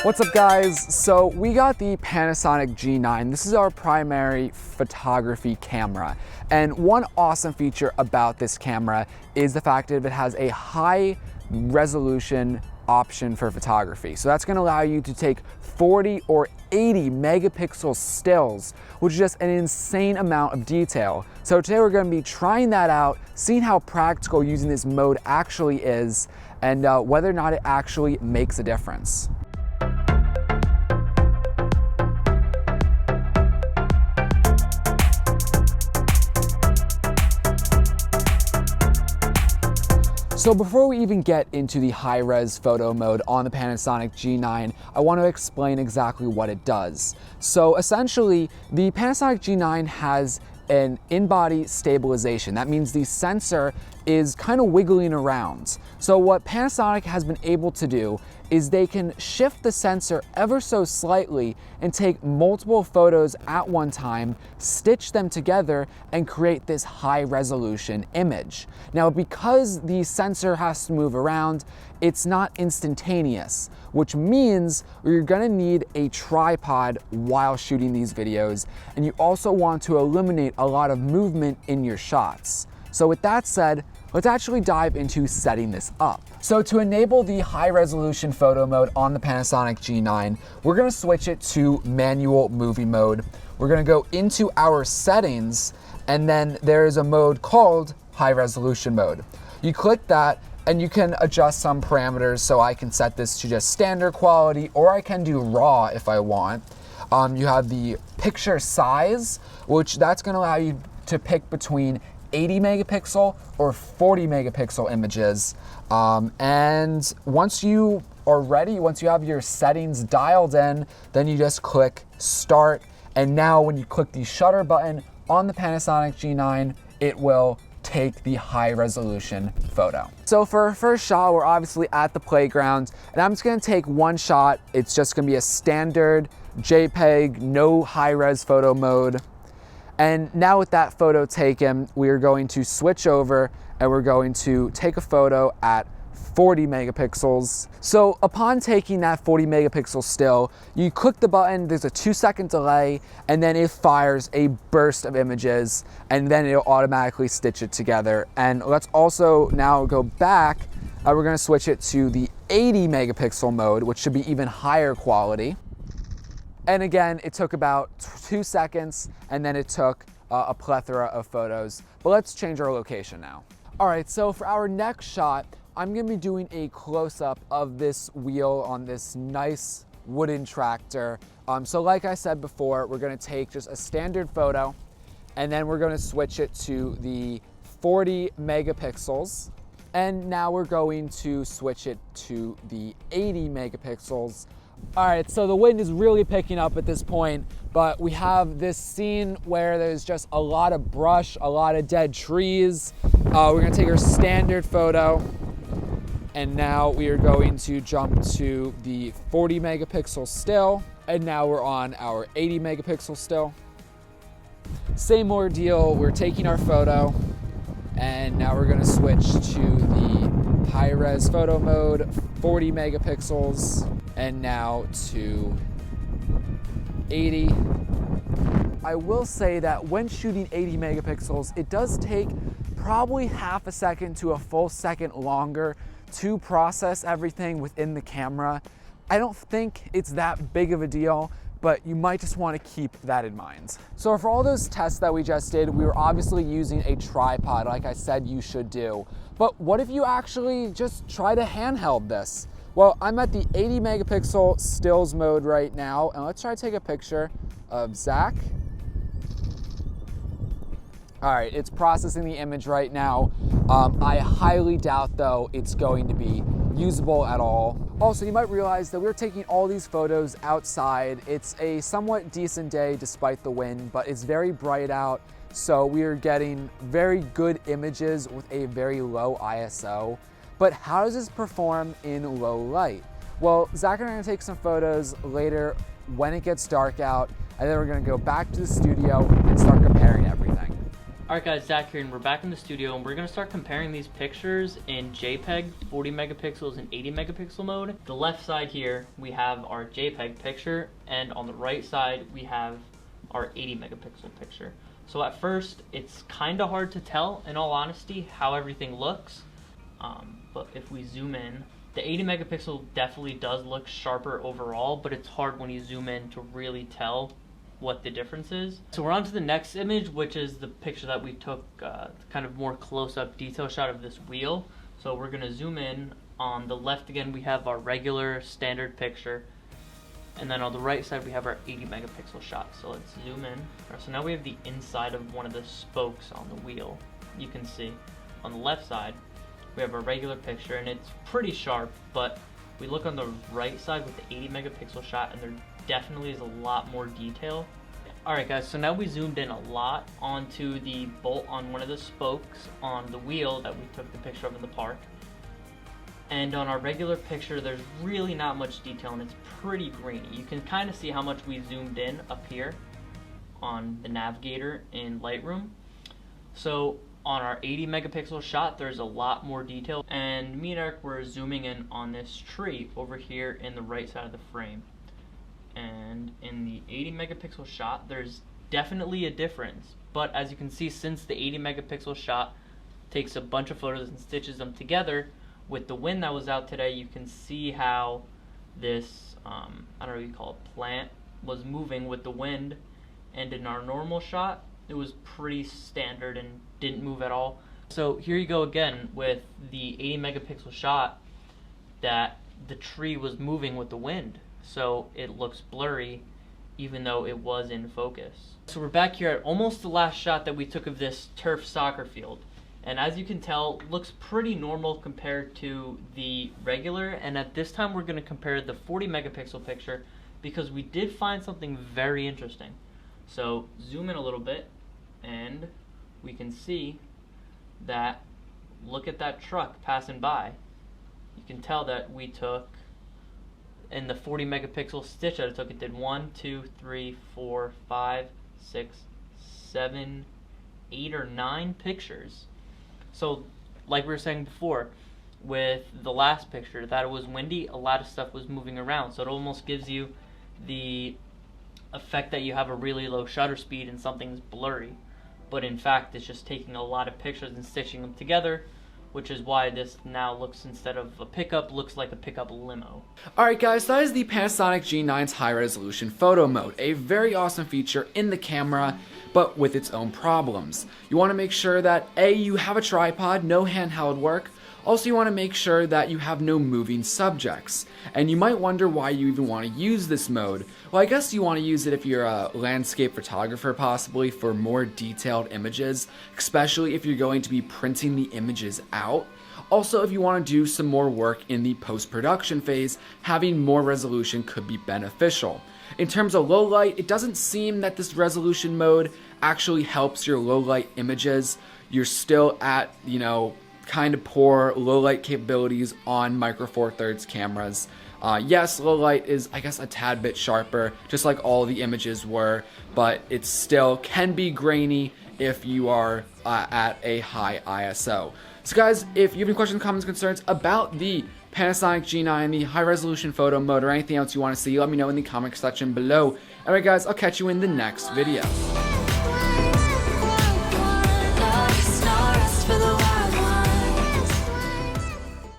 What's up guys? So we got the Panasonic G9. This is our primary photography camera. And one awesome feature about this camera is the fact that it has a high resolution option for photography. So that's gonna allow you to take 40 or 80 megapixel stills, which is just an insane amount of detail. So today we're gonna be trying that out, seeing how practical using this mode actually is, and whether or not it actually makes a difference. So before we even get into the high-res photo mode on the Panasonic G9, I want to explain exactly what it does. So essentially, the Panasonic G9 has an in-body stabilization. That means the sensor is kind of wiggling around. So what Panasonic has been able to do is they can shift the sensor ever so slightly and take multiple photos at one time, stitch them together, and create this high resolution image. Now, because the sensor has to move around, it's not instantaneous, which means you're gonna need a tripod while shooting these videos, and you also want to eliminate a lot of movement in your shots. So with that said, let's actually dive into setting this up. So to enable the high resolution photo mode on the Panasonic G9, we're gonna switch it to manual movie mode. We're gonna go into our settings, and then there's a mode called high resolution mode. You click that, and you can adjust some parameters. So I can set this to just standard quality, or I can do RAW if I want. You have the picture size, which that's gonna allow you to pick between 80 megapixel or 40 megapixel images. And once you are ready, once you have your settings dialed in, then you just click start. And now when you click the shutter button on the Panasonic G9, it will take the high resolution photo. So for our first shot, we're obviously at the playground, and I'm just gonna take one shot. It's just gonna be a standard JPEG, no high res photo mode. And now with that photo taken, we are going to switch over and we're going to take a photo at 40 megapixels. So upon taking that 40 megapixel still, you click the button, there's a 2-second delay, and then it fires a burst of images, and then it'll automatically stitch it together. And let's also now go back. We're gonna switch it to the 80 megapixel mode, which should be even higher quality. And again, it took about 2 seconds, and then it took a plethora of photos. But let's change our location now. All right, so for our next shot, I'm gonna be doing a close-up of this wheel on this nice wooden tractor. So like I said before, we're gonna take just a standard photo, and then we're gonna switch it to the 40 megapixels. And now we're going to switch it to the 80 megapixels. All right, so the wind is really picking up at this point, but we have this scene where there's just a lot of brush, a lot of dead trees. We're gonna take our standard photo, and now we are going to jump to the 40 megapixel still, and now we're on our 80 megapixel still. Same ordeal, we're taking our photo, and now we're gonna switch to the high res photo mode, 40 megapixels, and now to 80. I will say that when shooting 80 megapixels, it does take probably half a second to a full second longer to process everything within the camera. I don't think it's that big of a deal, but you might just want to keep that in mind. So for all those tests that we just did, we were obviously using a tripod, like I said you should do. But what if you actually just try to handheld this? Well, I'm at the 80 megapixel stills mode right now, and let's try to take a picture of Zach. All right, it's processing the image right now. I highly doubt, though, it's going to be usable at all. Also, you might realize that we're taking all these photos outside. It's a somewhat decent day despite the wind, but it's very bright out, so we are getting very good images with a very low ISO. But how does this perform in low light? Well, Zach and I are gonna take some photos later when it gets dark out, and then we're gonna go back to the studio and start comparing everything. Alright guys, Zach here, and we're back in the studio, and we're going to start comparing these pictures in JPEG 40 megapixels and 80 megapixel mode. The left side here, we have our JPEG picture, and on the right side, we have our 80 megapixel picture. So at first, it's kind of hard to tell, in all honesty, how everything looks. But if we zoom in, the 80 megapixel definitely does look sharper overall, but it's hard when you zoom in to really tell what the difference is. So we're on to the next image, which is the picture that we took, kind of more close-up detail shot of this wheel. So we're going to zoom in. On the left again, we have our regular standard picture, and then on the right side we have our 80 megapixel shot. So let's zoom in. Right, so now we have the inside of one of the spokes on the wheel. You can see on the left side we have a regular picture, and it's pretty sharp, but we look on the right side with the 80 megapixel shot, and there definitely is a lot more detail. Alright guys, so now we zoomed in a lot onto the bolt on one of the spokes on the wheel that we took the picture of in the park. And on our regular picture, there's really not much detail, and it's pretty grainy. You can kind of see how much we zoomed in up here on the navigator in Lightroom. So on our 80 megapixel shot, there's a lot more detail, and me and Eric were zooming in on this tree over here in the right side of the frame. And in the 80 megapixel shot, there's definitely a difference, but as you can see, since the 80 megapixel shot takes a bunch of photos and stitches them together, with the wind that was out today, you can see how this, I don't know what you call it, plant was moving with the wind, and in our normal shot, it was pretty standard and didn't move at all. So here you go again with the 80 megapixel shot, that the tree was moving with the wind, so it looks blurry even though it was in focus. So we're back here at almost the last shot that we took of this turf soccer field, and as you can tell, looks pretty normal compared to the regular. And at this time we're going to compare the 40 megapixel picture because we did find something very interesting. So zoom in a little bit, and we can see that, look at that truck passing by. You can tell that we took, in the 40 megapixel stitch that I took, it did 1, 2, 3, 4, 5, 6, 7, 8 or 9 pictures. So like we were saying before, with the last picture, that it was windy, a lot of stuff was moving around, so it almost gives you the effect that you have a really low shutter speed and something's blurry, but in fact it's just taking a lot of pictures and stitching them together, which is why this now looks, instead of a pickup, looks like a pickup limo. Alright guys, that is the Panasonic G9's high resolution photo mode, a very awesome feature in the camera, but with its own problems. You want to make sure that A, you have a tripod, no handheld work. Also, you want to make sure that you have no moving subjects. And you might wonder why you even want to use this mode. Well, I guess you want to use it if you're a landscape photographer, possibly, for more detailed images, especially if you're going to be printing the images out. Also, if you want to do some more work in the post-production phase, having more resolution could be beneficial. In terms of low light, it doesn't seem that this resolution mode actually helps your low light images. You're still at, kind of poor low light capabilities on Micro Four Thirds cameras. Yes, low light is, I guess, a tad bit sharper, just like all the images were, but it still can be grainy if you are at a high ISO. So guys, if you have any questions, comments, concerns about the Panasonic G9, the high resolution photo mode, or anything else you want to see, let me know in the comment section below. Alright guys, I'll catch you in the next video.